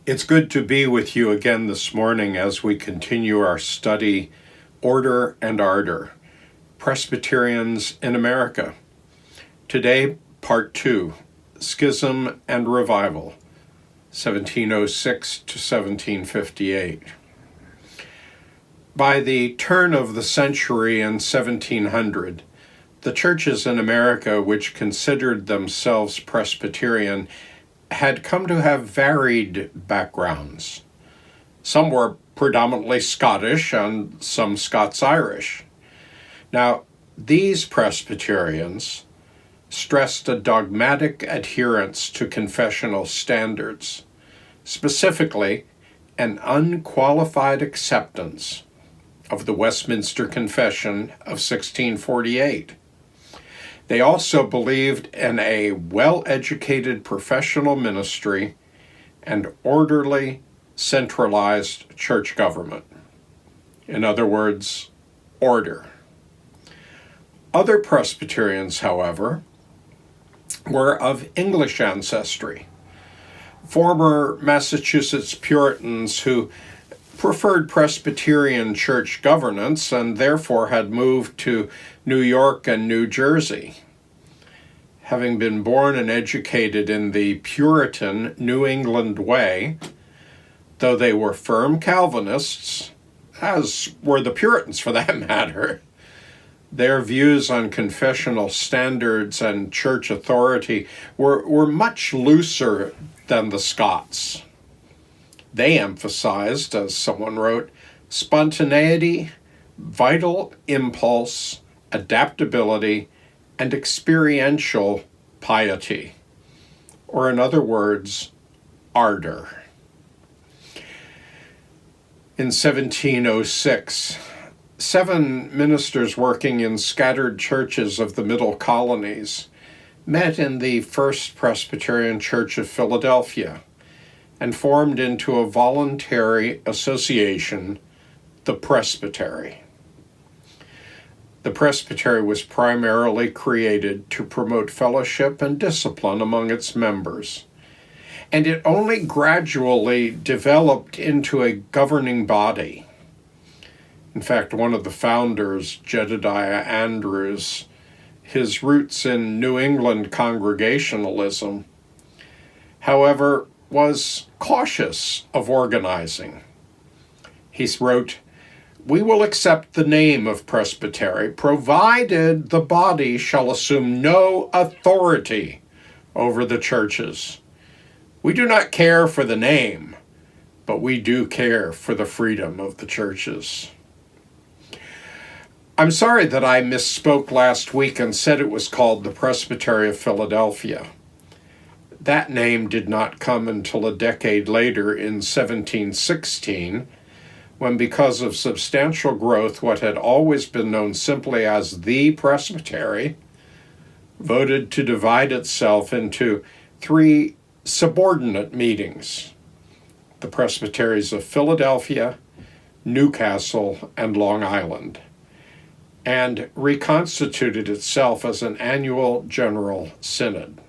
It's good to be with you again this morning as we continue our study, Order and Ardor, Presbyterians in America. Today, Part 2, Schism and Revival, 1706 to 1758. By the turn of the century in 1700, the churches in America which considered themselves Presbyterian had come to have varied backgrounds. Some were predominantly Scottish and some Scots-Irish. Now, these Presbyterians stressed a dogmatic adherence to confessional standards, specifically an unqualified acceptance of the Westminster Confession of 1648. They also believed in a well-educated professional ministry and orderly, centralized church government. In other words, order. Other Presbyterians, however, were of English ancestry, former Massachusetts Puritans who preferred Presbyterian church governance and therefore had moved to New York and New Jersey. Having been born and educated in the Puritan New England way, though they were firm Calvinists, as were the Puritans for that matter, their views on confessional standards and church authority were much looser than the Scots. They emphasized, as someone wrote, spontaneity, vital impulse, adaptability, and experiential piety, or in other words, ardor. In 1706, 7 ministers working in scattered churches of the Middle Colonies met in the First Presbyterian Church of Philadelphia and formed into a voluntary association, the Presbytery. The Presbytery was primarily created to promote fellowship and discipline among its members, and it only gradually developed into a governing body. In fact, one of the founders, Jedediah Andrews, his roots in New England Congregationalism, however, was cautious of organizing. He wrote, "We will accept the name of Presbytery, provided the body shall assume no authority over the churches. We do not care for the name, but we do care for the freedom of the churches." I'm sorry that I misspoke last week and said it was called the Presbytery of Philadelphia. That name did not come until a decade later in 1716, when, because of substantial growth, what had always been known simply as the Presbytery voted to divide itself into 3 subordinate meetings: the Presbyteries of Philadelphia, Newcastle, and Long Island, and reconstituted itself as an annual general synod.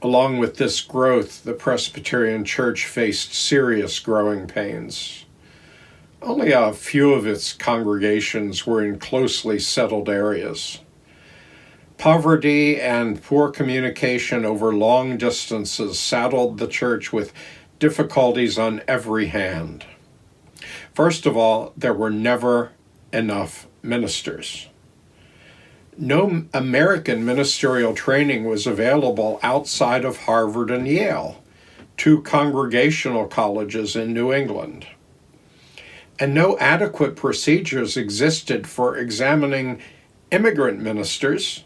Along with this growth, the Presbyterian Church faced serious growing pains. Only a few of its congregations were in closely settled areas. Poverty and poor communication over long distances saddled the church with difficulties on every hand. First of all, there were never enough ministers. No American ministerial training was available outside of Harvard and Yale, 2 congregational colleges in New England. And no adequate procedures existed for examining immigrant ministers,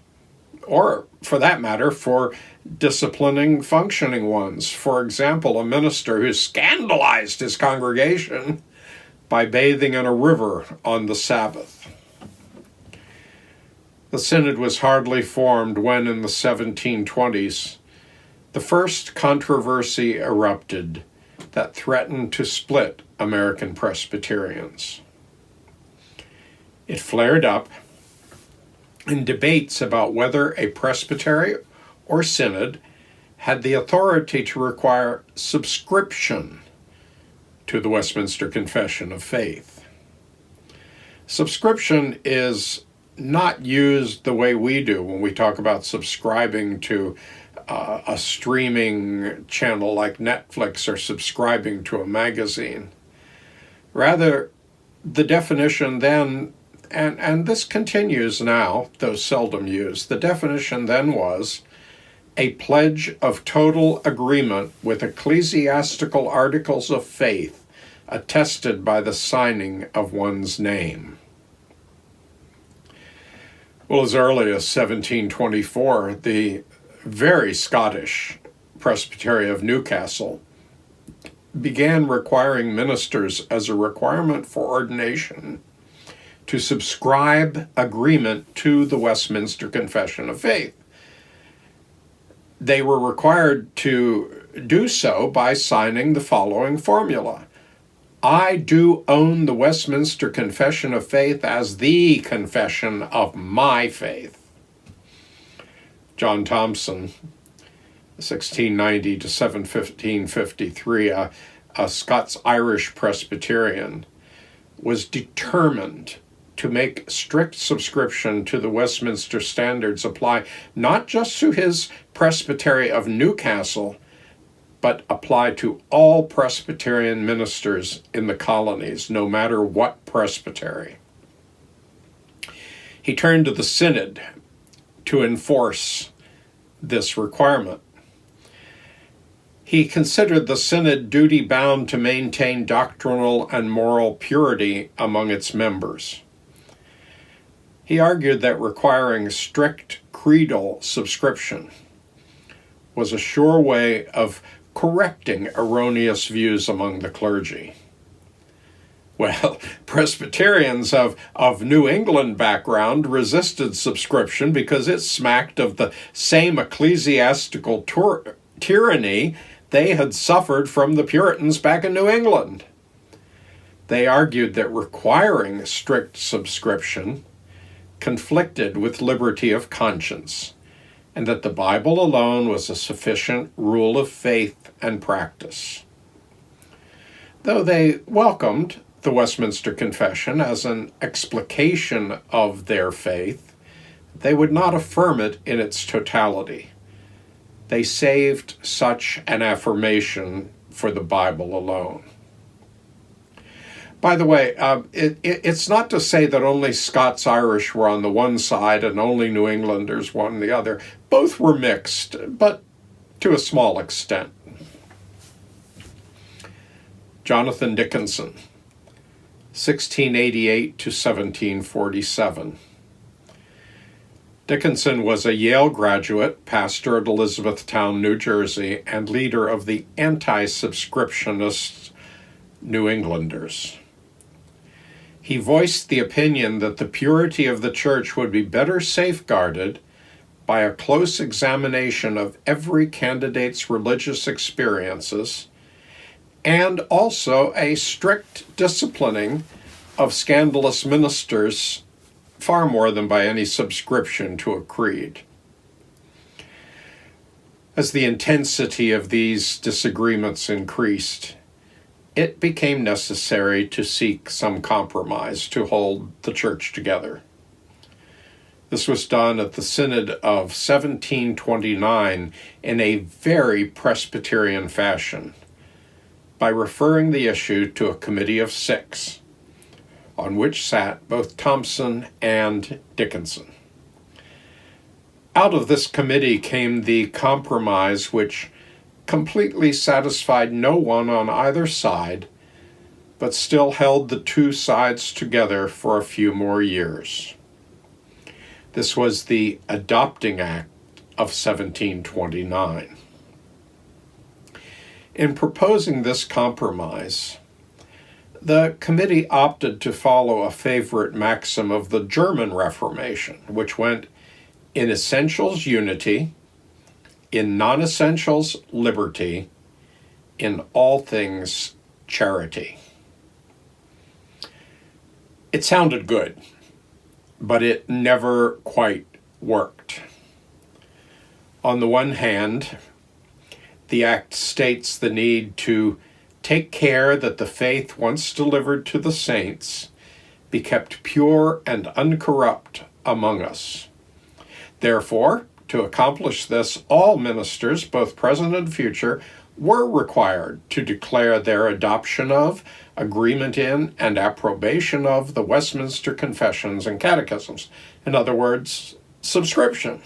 or, for that matter, for disciplining functioning ones. For example, a minister who scandalized his congregation by bathing in a river on the Sabbath. The synod was hardly formed when, in the 1720s, the first controversy erupted that threatened to split American Presbyterians. It flared up in debates about whether a presbytery or synod had the authority to require subscription to the Westminster Confession of Faith. Subscription is not used the way we do when we talk about subscribing to a streaming channel like Netflix or subscribing to a magazine. Rather, the definition then, and this continues now, though seldom used, the definition then was a pledge of total agreement with ecclesiastical articles of faith attested by the signing of one's name. Well, as early as 1724, the very Scottish Presbytery of Newcastle began requiring ministers as a requirement for ordination to subscribe agreement to the Westminster Confession of Faith. They were required to do so by signing the following formula: I do own the Westminster Confession of Faith as the confession of my faith. John Thompson, 1690 to 1753, a Scots-Irish Presbyterian, was determined to make strict subscription to the Westminster Standards apply not just to his Presbytery of Newcastle, but apply to all Presbyterian ministers in the colonies, no matter what presbytery. He turned to the Synod to enforce this requirement. He considered the Synod duty-bound to maintain doctrinal and moral purity among its members. He argued that requiring strict creedal subscription was a sure way of correcting erroneous views among the clergy. Well, Presbyterians of New England background resisted subscription because it smacked of the same ecclesiastical tyranny they had suffered from the Puritans back in New England. They argued that requiring strict subscription conflicted with liberty of conscience, and that the Bible alone was a sufficient rule of faith and practice. Though they welcomed the Westminster Confession as an explication of their faith, they would not affirm it in its totality. They saved such an affirmation for the Bible alone. By the way, it's not to say that only Scots-Irish were on the one side and only New Englanders were on the other. Both were mixed, but to a small extent. Jonathan Dickinson, 1688 to 1747. Dickinson was a Yale graduate, pastor at Elizabethtown, New Jersey, and leader of the anti-subscriptionist New Englanders. He voiced the opinion that the purity of the church would be better safeguarded by a close examination of every candidate's religious experiences and also a strict disciplining of scandalous ministers far more than by any subscription to a creed. As the intensity of these disagreements increased, it became necessary to seek some compromise to hold the church together. This was done at the Synod of 1729 in a very Presbyterian fashion by referring the issue to a committee of 6, on which sat both Thompson and Dickinson. Out of this committee came the compromise which completely satisfied no one on either side, but still held the two sides together for a few more years. This was the Adopting Act of 1729. In proposing this compromise, the committee opted to follow a favorite maxim of the German Reformation, which went, in essentials, unity; in non-essentials, liberty; in all things, charity. It sounded good, but it never quite worked. On the one hand, The act states the need to take care that the faith once delivered to the saints be kept pure and uncorrupt among us. Therefore, to accomplish this, all ministers, both present and future, were required to declare their adoption of, agreement in, and approbation of the Westminster Confessions and Catechisms. In other words, subscription.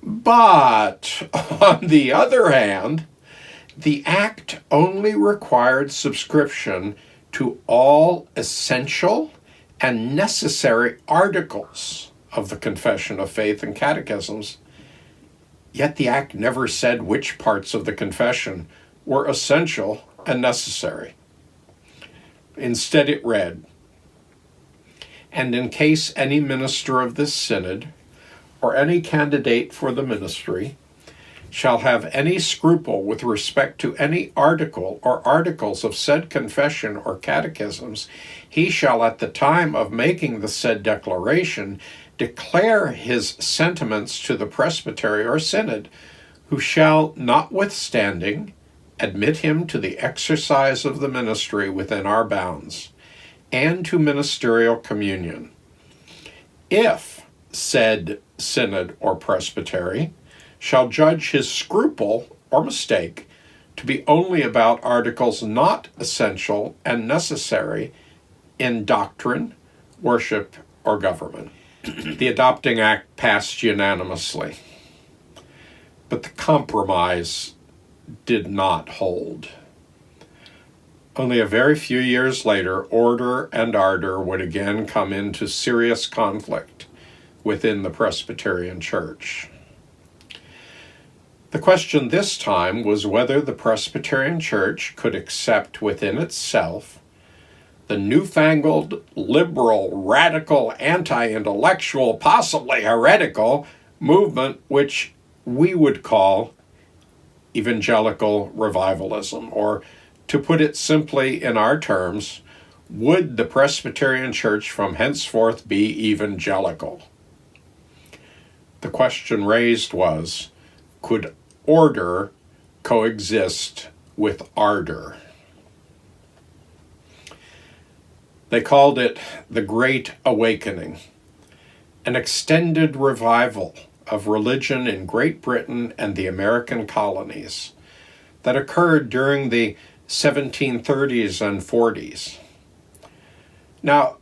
But, on the other hand, the act only required subscription to all essential and necessary articles of the Confession of Faith and Catechisms, yet the act never said which parts of the confession were essential and necessary. Instead it read, "And in case any minister of this synod, or any candidate for the ministry, shall have any scruple with respect to any article or articles of said confession or catechisms, he shall at the time of making the said declaration declare his sentiments to the presbytery or synod, who shall, notwithstanding, admit him to the exercise of the ministry within our bounds, and to ministerial communion. If said synod or presbytery shall judge his scruple or mistake to be only about articles not essential and necessary in doctrine, worship, or government." The adopting act passed unanimously, but the compromise did not hold. Only a very few years later, order and ardor would again come into serious conflict within the Presbyterian Church. The question this time was whether the Presbyterian Church could accept within itself the newfangled, liberal, radical, anti-intellectual, possibly heretical movement which we would call evangelical revivalism, or to put it simply in our terms, would the Presbyterian Church from henceforth be evangelical? The question raised was, could order coexist with ardor? They called it the Great Awakening, an extended revival of religion in Great Britain and the American colonies that occurred during the 1730s and 40s. Now,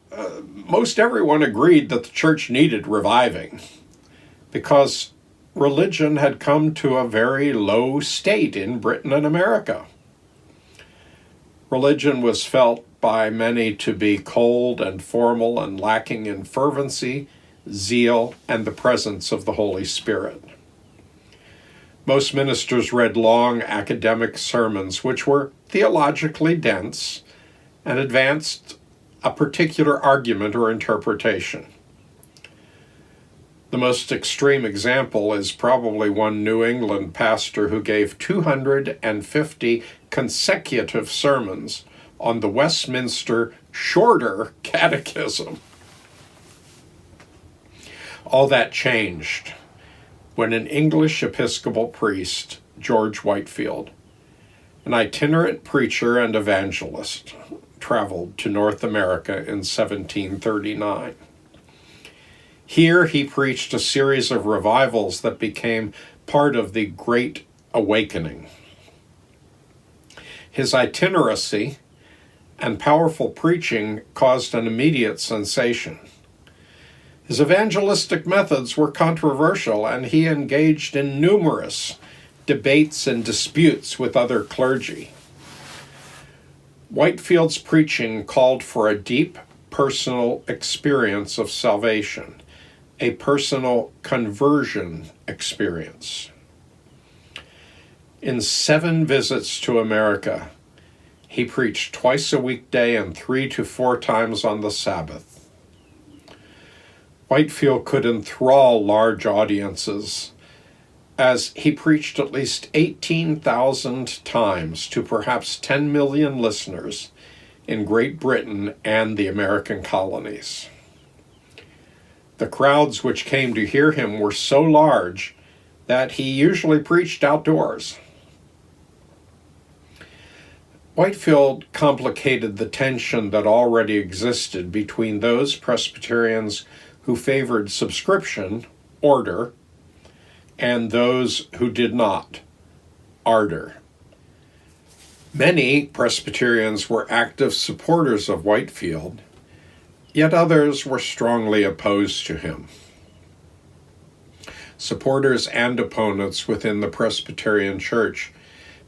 most everyone agreed that the church needed reviving because religion had come to a very low state in Britain and America. Religion was felt by many to be cold and formal and lacking in fervency, zeal, and the presence of the Holy Spirit. Most ministers read long academic sermons which were theologically dense and advanced a particular argument or interpretation. The most extreme example is probably one New England pastor who gave 250 consecutive sermons on the Westminster Shorter Catechism. All that changed when an English Episcopal priest, George Whitefield, an itinerant preacher and evangelist, traveled to North America in 1739. Here he preached a series of revivals that became part of the Great Awakening. His itinerancy and powerful preaching caused an immediate sensation. His evangelistic methods were controversial, and he engaged in numerous debates and disputes with other clergy. Whitefield's preaching called for a deep personal experience of salvation, a personal conversion experience. In 7 visits to America, he preached twice a weekday and 3 to 4 times on the Sabbath. Whitefield could enthrall large audiences, as he preached at least 18,000 times to perhaps 10 million listeners in Great Britain and the American colonies. The crowds which came to hear him were so large that he usually preached outdoors. Whitefield complicated the tension that already existed between those Presbyterians who favored subscription, order, and those who did not, ardor. Many Presbyterians were active supporters of Whitefield, yet others were strongly opposed to him. Supporters and opponents within the Presbyterian Church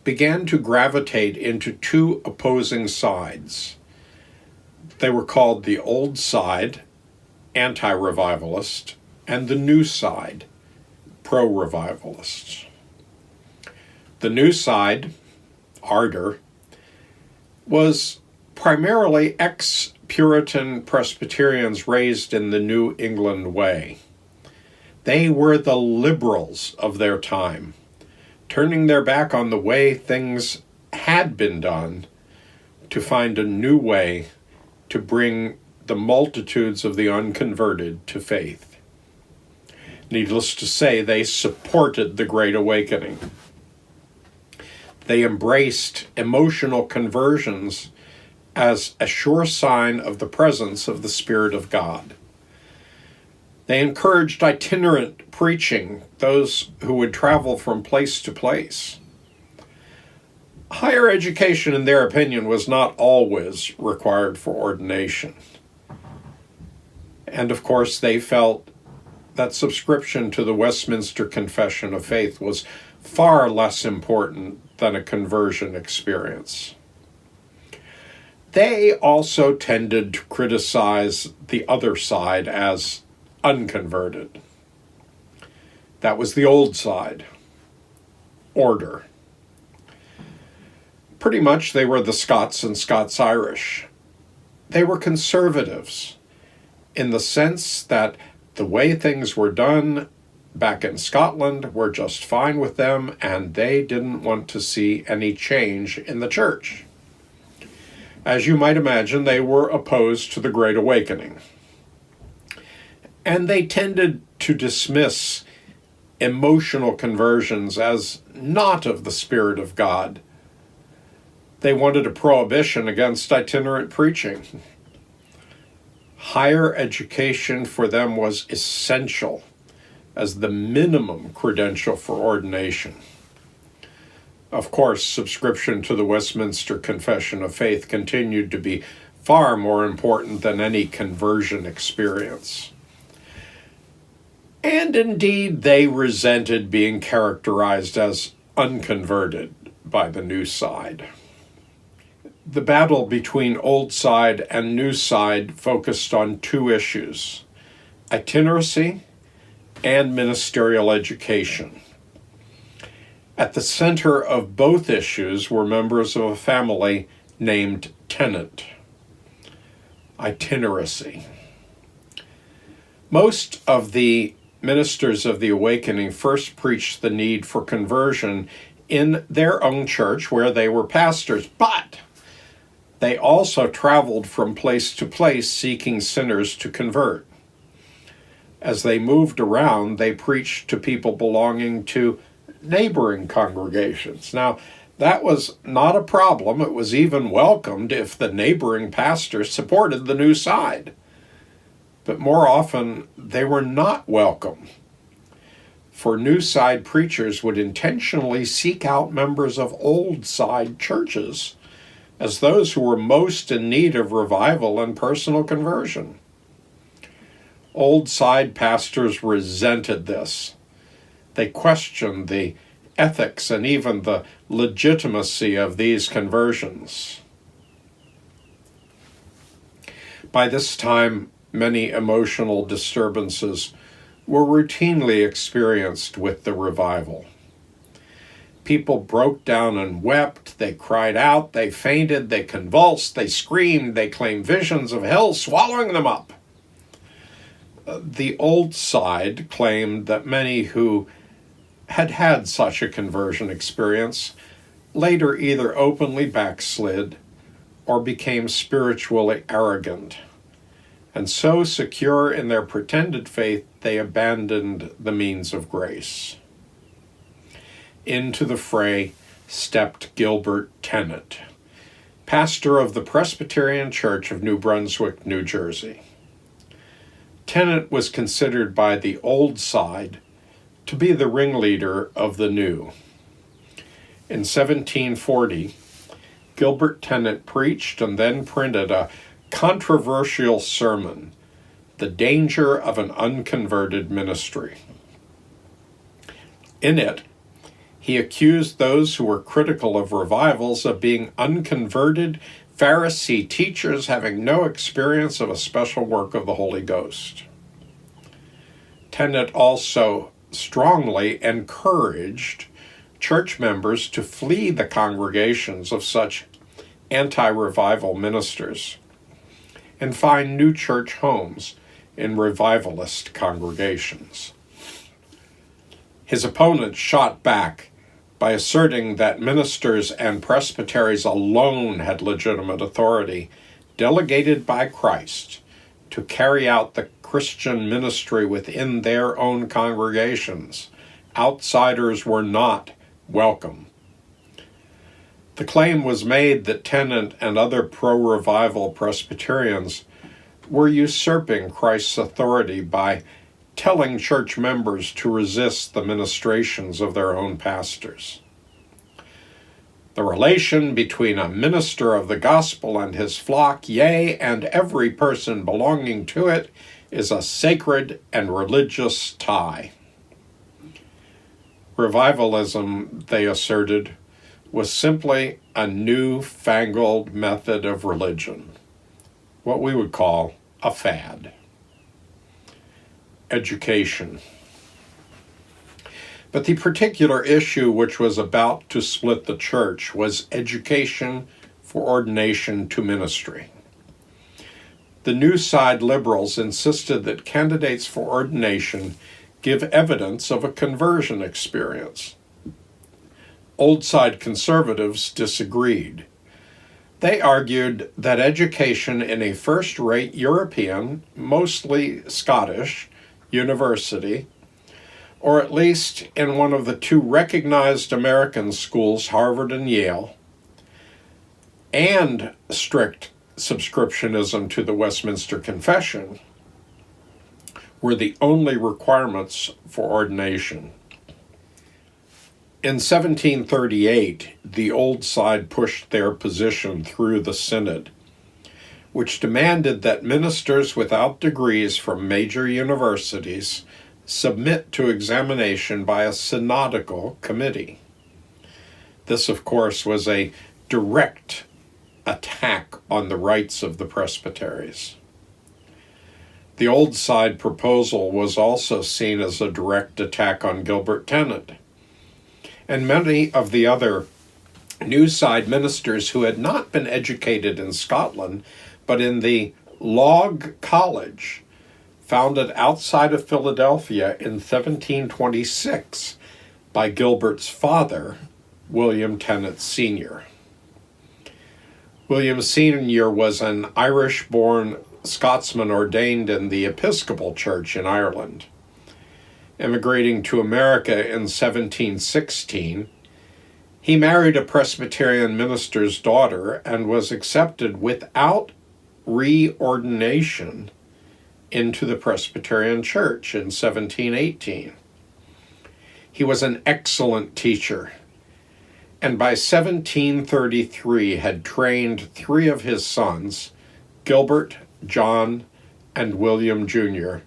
began to gravitate into two opposing sides. They were called the Old Side, anti-revivalist, and the New Side, pro-revivalists. The New Side, ardor, was primarily ex-Puritan Presbyterians raised in the New England way. They were the liberals of their time, turning their back on the way things had been done to find a new way to bring the multitudes of the unconverted to faith. Needless to say, they supported the Great Awakening. They embraced emotional conversions as a sure sign of the presence of the Spirit of God. They encouraged itinerant preaching, those who would travel from place to place. Higher education, in their opinion, was not always required for ordination. And of course, they felt that subscription to the Westminster Confession of Faith was far less important than a conversion experience. They also tended to criticize the other side as unconverted. That was the Old Side, order. Pretty much they were the Scots and Scots-Irish. They were conservatives in the sense that the way things were done back in Scotland were just fine with them, and they didn't want to see any change in the church. As you might imagine, they were opposed to the Great Awakening. And they tended to dismiss emotional conversions as not of the Spirit of God. They wanted a prohibition against itinerant preaching. Higher education for them was essential as the minimum credential for ordination. Of course, subscription to the Westminster Confession of Faith continued to be far more important than any conversion experience. And indeed, they resented being characterized as unconverted by the New Side. The battle between Old Side and New Side focused on two issues: itinerancy and ministerial education. At the center of both issues were members of a family named Tennant. Itinerancy. Most of the ministers of the Awakening first preached the need for conversion in their own church where they were pastors, but they also traveled from place to place seeking sinners to convert. As they moved around, they preached to people belonging to neighboring congregations. Now, that was not a problem. It was even welcomed if the neighboring pastor supported the New Side. But more often, they were not welcome. For New Side preachers would intentionally seek out members of Old Side churches as those who were most in need of revival and personal conversion. Old Side pastors resented this. They questioned the ethics and even the legitimacy of these conversions. By this time, many emotional disturbances were routinely experienced with the revival. People broke down and wept, they cried out, they fainted, they convulsed, they screamed, they claimed visions of hell swallowing them up. The Old Side claimed that many who had had such a conversion experience later either openly backslid or became spiritually arrogant. And so secure in their pretended faith, they abandoned the means of grace. Into the fray stepped Gilbert Tennant. pastor of the Presbyterian Church of New Brunswick, New Jersey. Tennant was considered by the old side to be the ringleader of the new. In 1740, Gilbert Tennant preached and then printed a controversial sermon, The Danger of an Unconverted Ministry. In it, he accused those who were critical of revivals of being unconverted Pharisee teachers having no experience of a special work of the Holy Ghost. Tennant also strongly encouraged church members to flee the congregations of such anti-revival ministers and find new church homes in revivalist congregations. His opponents shot back by asserting that ministers and presbyteries alone had legitimate authority delegated by Christ to carry out the Christian ministry within their own congregations. Outsiders were not welcome. The claim was made that Tennant and other pro-revival Presbyterians were usurping Christ's authority by telling church members to resist the ministrations of their own pastors. The relation between a minister of the gospel and his flock, yea, and every person belonging to it, is a sacred and religious tie. Revivalism, they asserted, was simply a new-fangled method of religion, what we would call a fad. Education. But the particular issue which was about to split the church was education for ordination to ministry. The New Side liberals insisted that candidates for ordination give evidence of a conversion experience. Old Side conservatives disagreed. They argued that education in a first-rate European, mostly Scottish, university, or at least in one of the two recognized American schools, Harvard and Yale, and strict subscriptionism to the Westminster Confession, were the only requirements for ordination. In 1738, the Old Side pushed their position through the Synod, which demanded that ministers without degrees from major universities submit to examination by a synodical committee. This, of course, was a direct attack on the rights of the presbyteries. The Old Side proposal was also seen as a direct attack on Gilbert Tennant, and many of the other New Side ministers who had not been educated in Scotland, but in the Log College, founded outside of Philadelphia in 1726 by Gilbert's father, William Tennant Sr. William Sr. was an Irish-born Scotsman ordained in the Episcopal Church in Ireland. Emigrating to America in 1716, he married a Presbyterian minister's daughter and was accepted without reordination into the Presbyterian Church in 1718. He was an excellent teacher, and by 1733 had trained three of his sons, Gilbert, John, and William Jr.,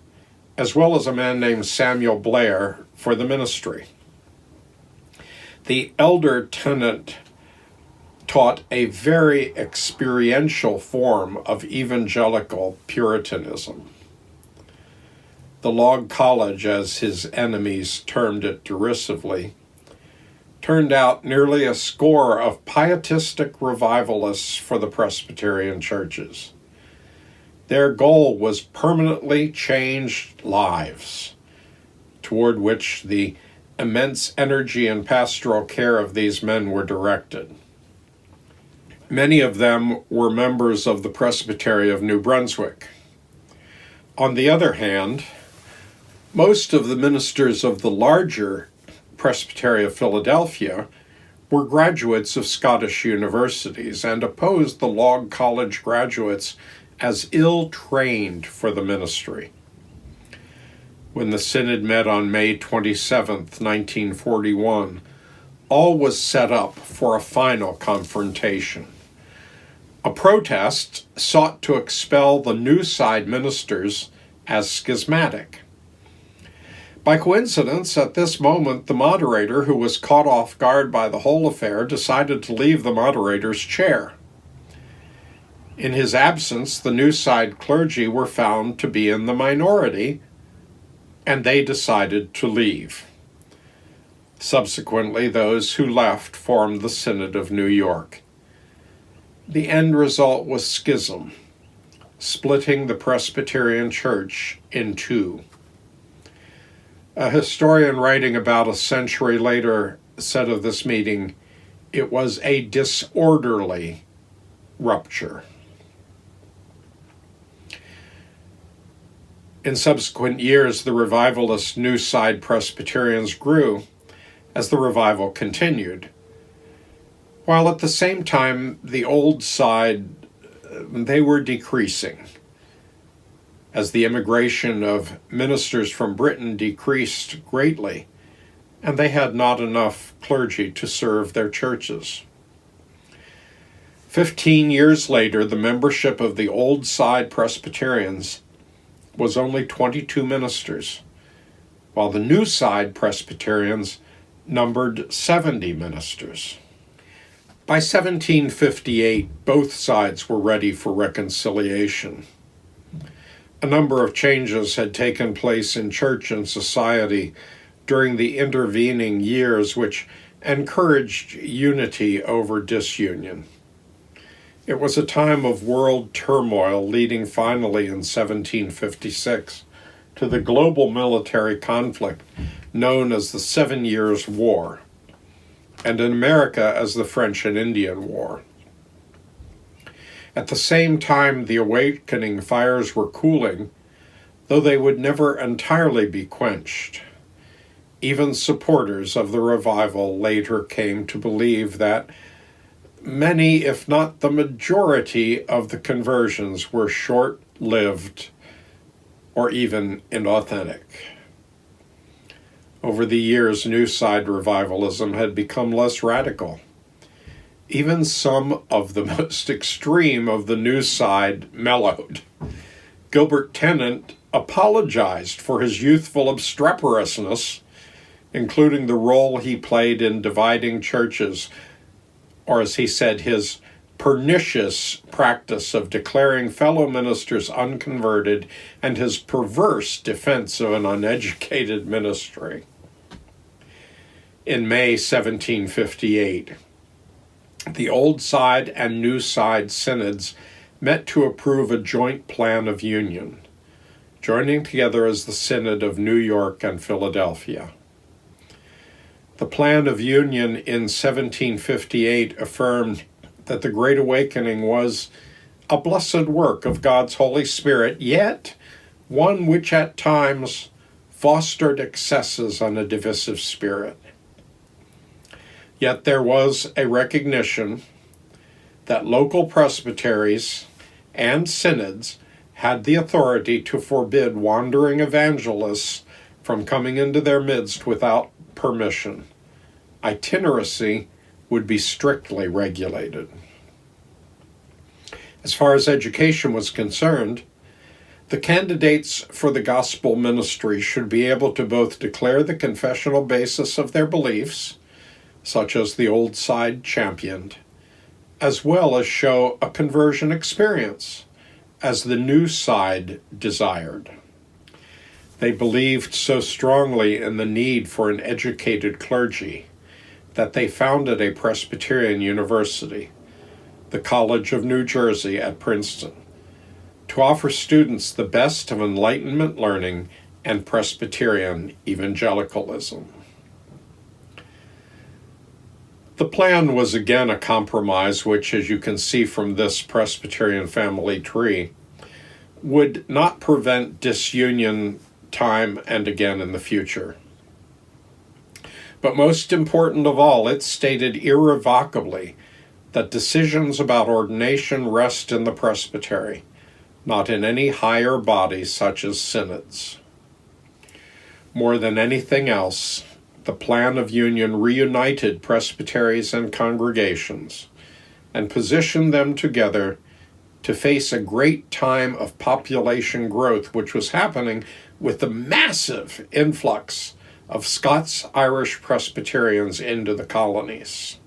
as well as a man named Samuel Blair, for the ministry. The elder Tennant taught a very experiential form of evangelical Puritanism. The Log College, as his enemies termed it derisively, turned out nearly a score of pietistic revivalists for the Presbyterian churches. Their goal was permanently changed lives, toward which the immense energy and pastoral care of these men were directed. Many of them were members of the Presbytery of New Brunswick. On the other hand, most of the ministers of the larger Presbytery of Philadelphia were graduates of Scottish universities and opposed the log college graduates as ill-trained for the ministry. When the synod met on May 27, 1941, all was set up for a final confrontation. A protest sought to expel the New Side ministers as schismatic. By coincidence, at this moment, the moderator, who was caught off guard by the whole affair, decided to leave the moderator's chair. In his absence, the New Side clergy were found to be in the minority, and they decided to leave. Subsequently, those who left formed the Synod of New York. The end result was schism, splitting the Presbyterian Church in two. A historian writing about a century later said of this meeting, it was a disorderly rupture. In subsequent years, the revivalist New Side Presbyterians grew as the revival continued, while at the same time the Old Side, they were decreasing. As the immigration of ministers from Britain decreased greatly, and they had not enough clergy to serve their churches. 15 years later, the membership of the Old Side Presbyterians was only 22 ministers, while the New Side Presbyterians numbered 70 ministers. By 1758, both sides were ready for reconciliation. A number of changes had taken place in church and society during the intervening years, which encouraged unity over disunion. It was a time of world turmoil, leading finally in 1756 to the global military conflict known as the 7 Years' War, and in America as the French and Indian War. At the same time, the awakening fires were cooling, though they would never entirely be quenched. Even supporters of the revival later came to believe that many, if not the majority, of the conversions were short-lived or even inauthentic. Over the years, New Side revivalism had become less radical. Even some of the most extreme of the New Side mellowed. Gilbert Tennant apologized for his youthful obstreperousness, including the role he played in dividing churches, or as he said, his pernicious practice of declaring fellow ministers unconverted and his perverse defense of an uneducated ministry. In May 1758, the Old Side and New Side synods met to approve a joint plan of union, joining together as the Synod of New York and Philadelphia. The plan of union in 1758 affirmed that the Great Awakening was a blessed work of God's Holy Spirit, yet one which at times fostered excesses and a divisive spirit. Yet there was a recognition that local presbyteries and synods had the authority to forbid wandering evangelists from coming into their midst without permission. Itinerancy would be strictly regulated. As far as education was concerned, the candidates for the gospel ministry should be able to both declare the confessional basis of their beliefs, such as the Old Side championed, as well as show a conversion experience, as the New Side desired. They believed so strongly in the need for an educated clergy that they founded a Presbyterian university, the College of New Jersey at Princeton, to offer students the best of Enlightenment learning and Presbyterian evangelicalism. The plan was again a compromise which, as you can see from this Presbyterian family tree, would not prevent disunion time and again in the future. But most important of all, it stated irrevocably that decisions about ordination rest in the presbytery, not in any higher body such as synods. More than anything else, the plan of union reunited presbyteries and congregations and positioned them together to face a great time of population growth, which was happening with the massive influx of Scots-Irish Presbyterians into the colonies.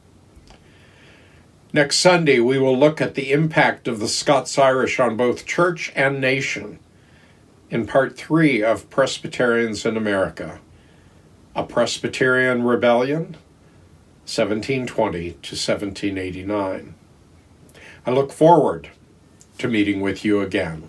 Next Sunday, we will look at the impact of the Scots-Irish on both church and nation in Part 3 of Presbyterians in America, a Presbyterian Rebellion, 1720 to 1789. I look forward to meeting with you again.